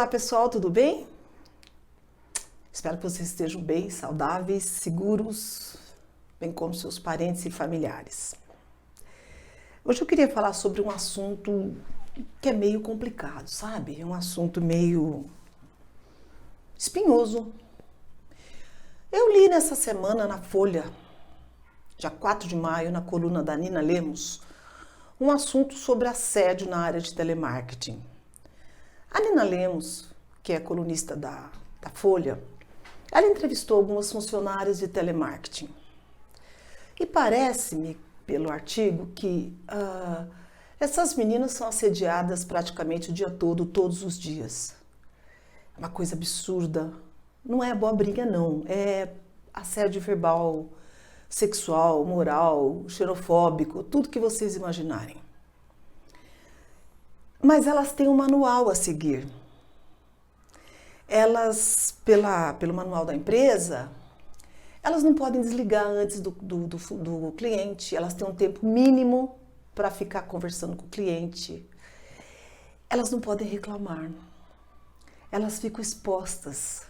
Olá pessoal, tudo bem? Espero que vocês estejam bem, saudáveis, seguros, bem como seus parentes e familiares. Hoje eu queria falar sobre um assunto que é meio complicado, sabe? É um assunto meio espinhoso. Eu li nessa semana na Folha, dia 4 de maio, na coluna da Nina Lemos, um assunto sobre assédio na área de telemarketing. A Nina Lemos, que é colunista da Folha, ela entrevistou algumas funcionárias de telemarketing. E parece-me, pelo artigo, que essas meninas são assediadas praticamente o dia todo, todos os dias. É uma coisa absurda. Não é abobrinha, não. É assédio verbal, sexual, moral, xenofóbico, tudo que vocês imaginarem. Mas elas têm um manual a seguir. Elas, pelo manual da empresa, elas não podem desligar antes do cliente, elas têm um tempo mínimo para ficar conversando com o cliente. Elas não podem reclamar, elas ficam expostas.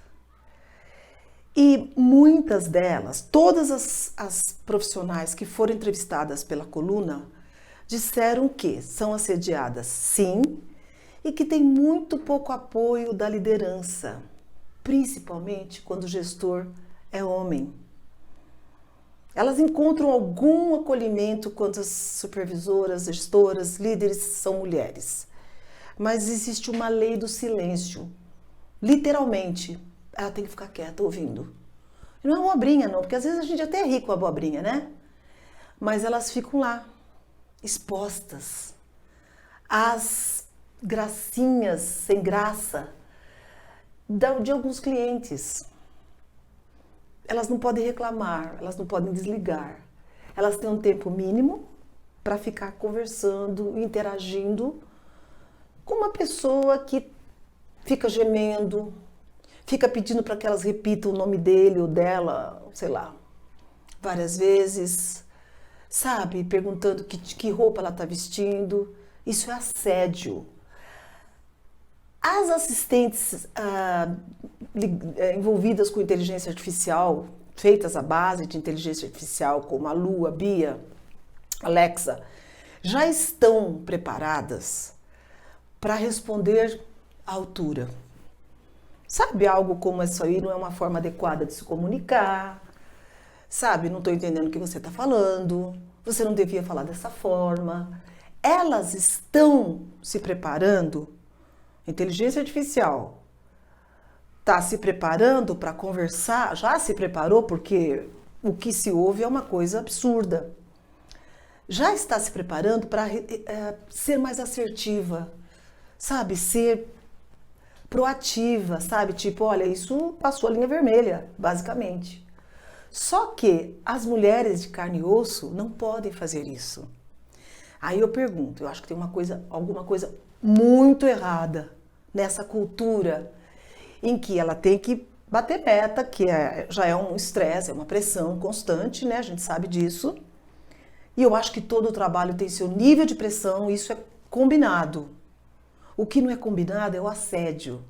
E muitas delas, todas as profissionais que foram entrevistadas pela coluna, disseram que são assediadas sim, e que tem muito pouco apoio da liderança, principalmente quando o gestor é homem. Elas encontram algum acolhimento quando as supervisoras, gestoras, líderes são mulheres. Mas existe uma lei do silêncio. Literalmente, ela tem que ficar quieta ouvindo. E não é uma abobrinha não, porque às vezes a gente até ri com a abobrinha, né? Mas elas ficam lá, expostas às gracinhas sem graça de alguns clientes. Elas não podem reclamar, elas não podem desligar. Elas têm um tempo mínimo para ficar conversando, interagindo com uma pessoa que fica gemendo, fica pedindo para que elas repitam o nome dele ou dela, sei lá, várias vezes, sabe? Perguntando que roupa ela está vestindo. Isso é assédio. As assistentes envolvidas com inteligência artificial, feitas à base de inteligência artificial, como a Lu, a Bia, Alexa, já estão preparadas para responder à altura. Sabe, algo como isso aí não é uma forma adequada de se comunicar, sabe, não estou entendendo o que você está falando, você não devia falar dessa forma. Elas estão se preparando. A inteligência artificial está se preparando para conversar, já se preparou porque o que se ouve é uma coisa absurda. Já está se preparando para ser mais assertiva, sabe? Ser proativa, sabe? Tipo, olha, isso passou a linha vermelha, basicamente. Só que as mulheres de carne e osso não podem fazer isso. Aí eu pergunto, eu acho que tem alguma coisa muito errada nessa cultura em que ela tem que bater meta, que já é um estresse, é uma pressão constante, né? A gente sabe disso. E eu acho que todo o trabalho tem seu nível de pressão, isso é combinado. O que não é combinado é o assédio.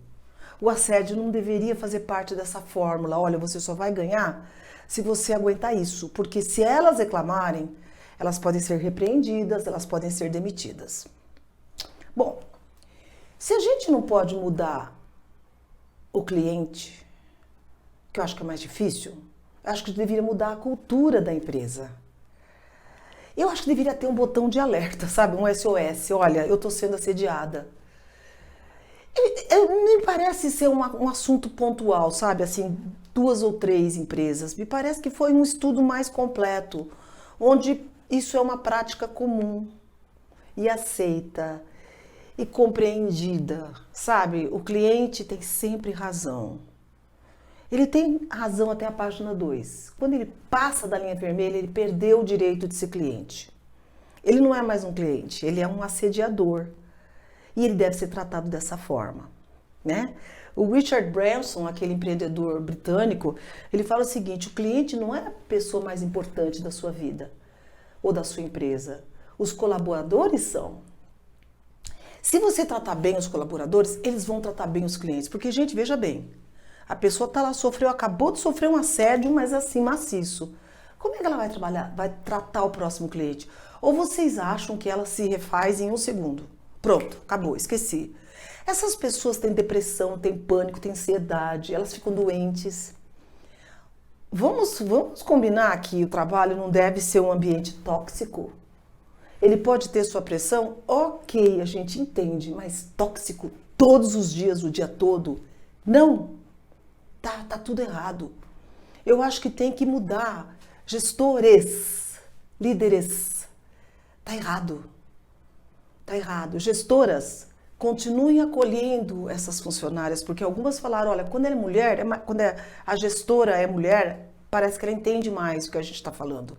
O assédio não deveria fazer parte dessa fórmula. Olha, você só vai ganhar se você aguentar isso, porque se elas reclamarem, elas podem ser repreendidas, elas podem ser demitidas. Bom, se a gente não pode mudar o cliente, que eu acho que é mais difícil, eu acho que deveria mudar a cultura da empresa. Eu acho que deveria ter um botão de alerta, sabe? Um SOS. Olha, eu estou sendo assediada. Me parece ser um assunto pontual, sabe? Assim, 2 ou 3 empresas. Me parece que foi um estudo mais completo, onde isso é uma prática comum e aceita e compreendida, sabe? O cliente tem sempre razão. Ele tem razão até a página 2. Quando ele passa da linha vermelha, ele perdeu o direito de ser cliente. Ele não é mais um cliente, ele é um assediador. E ele deve ser tratado dessa forma, né? O Richard Branson, aquele empreendedor britânico, ele fala o seguinte: o cliente não é a pessoa mais importante da sua vida ou da sua empresa. Os colaboradores são. Se você tratar bem os colaboradores, eles vão tratar bem os clientes. Porque, gente, veja bem, a pessoa tá lá, acabou de sofrer um assédio, mas assim, maciço. Como é que ela vai trabalhar, vai tratar o próximo cliente? Ou vocês acham que ela se refaz em um segundo? Pronto, acabou, esqueci. Essas pessoas têm depressão, têm pânico, têm ansiedade, elas ficam doentes. Vamos combinar que o trabalho não deve ser um ambiente tóxico. Ele pode ter sua pressão? Ok, a gente entende, mas tóxico todos os dias, o dia todo? Não. Tá tudo errado. Eu acho que tem que mudar. Gestores, líderes, tá errado. Tá errado. Gestoras, continuem acolhendo essas funcionárias, porque algumas falaram, olha, quando ela é mulher, quando a gestora é mulher, parece que ela entende mais o que a gente está falando.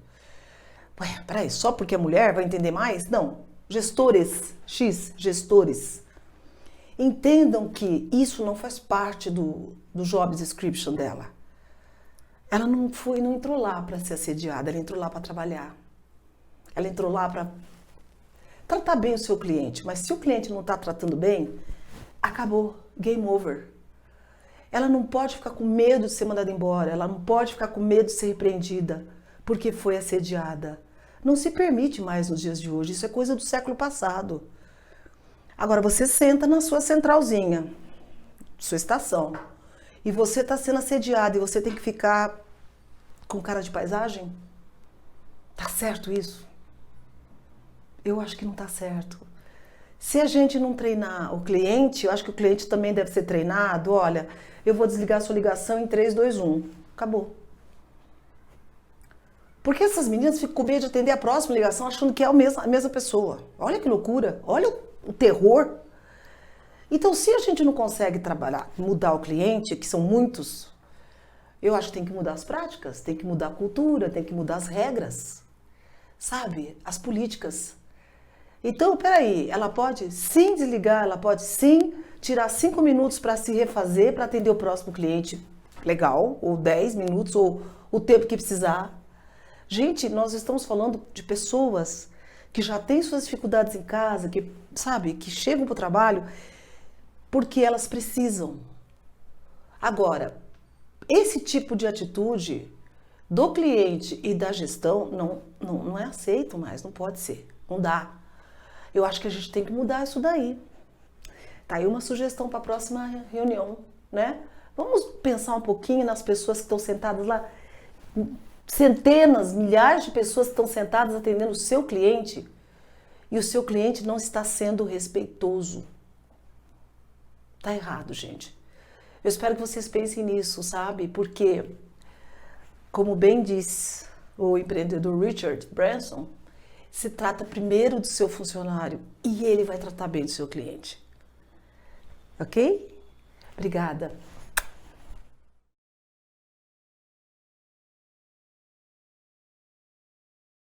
Ué, peraí, só porque é mulher vai entender mais? Não. Gestores, gestores, entendam que isso não faz parte do job description dela. Ela não entrou lá para ser assediada, ela entrou lá para trabalhar. Ela entrou lá para tratar bem o seu cliente, mas se o cliente não está tratando bem, acabou, game over. Ela não pode ficar com medo de ser mandada embora, ela não pode ficar com medo de ser repreendida, porque foi assediada. Não se permite mais nos dias de hoje, isso é coisa do século passado. Agora, você senta na sua centralzinha, sua estação, e você está sendo assediado e você tem que ficar com cara de paisagem? Tá certo isso? Eu acho que não tá certo. Se a gente não treinar o cliente, eu acho que o cliente também deve ser treinado. Olha, eu vou desligar a sua ligação em 3, 2, 1. Acabou. Porque essas meninas ficam com medo de atender a próxima ligação achando que é a mesma pessoa. Olha que loucura, olha o terror. Então, se a gente não consegue trabalhar, mudar o cliente, que são muitos, eu acho que tem que mudar as práticas, tem que mudar a cultura, tem que mudar as regras, sabe? As políticas. Então, peraí, ela pode sim desligar, ela pode sim tirar 5 minutos para se refazer, para atender o próximo cliente. Legal, ou 10 minutos, ou o tempo que precisar. Gente, nós estamos falando de pessoas que já têm suas dificuldades em casa, que, sabe, que chegam para o trabalho porque elas precisam. Agora, esse tipo de atitude do cliente e da gestão não é aceito mais, não pode ser, não dá. Eu acho que a gente tem que mudar isso daí. Tá aí uma sugestão para a próxima reunião, né? Vamos pensar um pouquinho nas pessoas que estão sentadas lá, centenas, milhares de pessoas que estão sentadas atendendo o seu cliente e o seu cliente não está sendo respeitoso. Tá errado, gente. Eu espero que vocês pensem nisso, sabe? Porque, como bem diz o empreendedor Richard Branson, se trata primeiro do seu funcionário e ele vai tratar bem do seu cliente. Ok? Obrigada.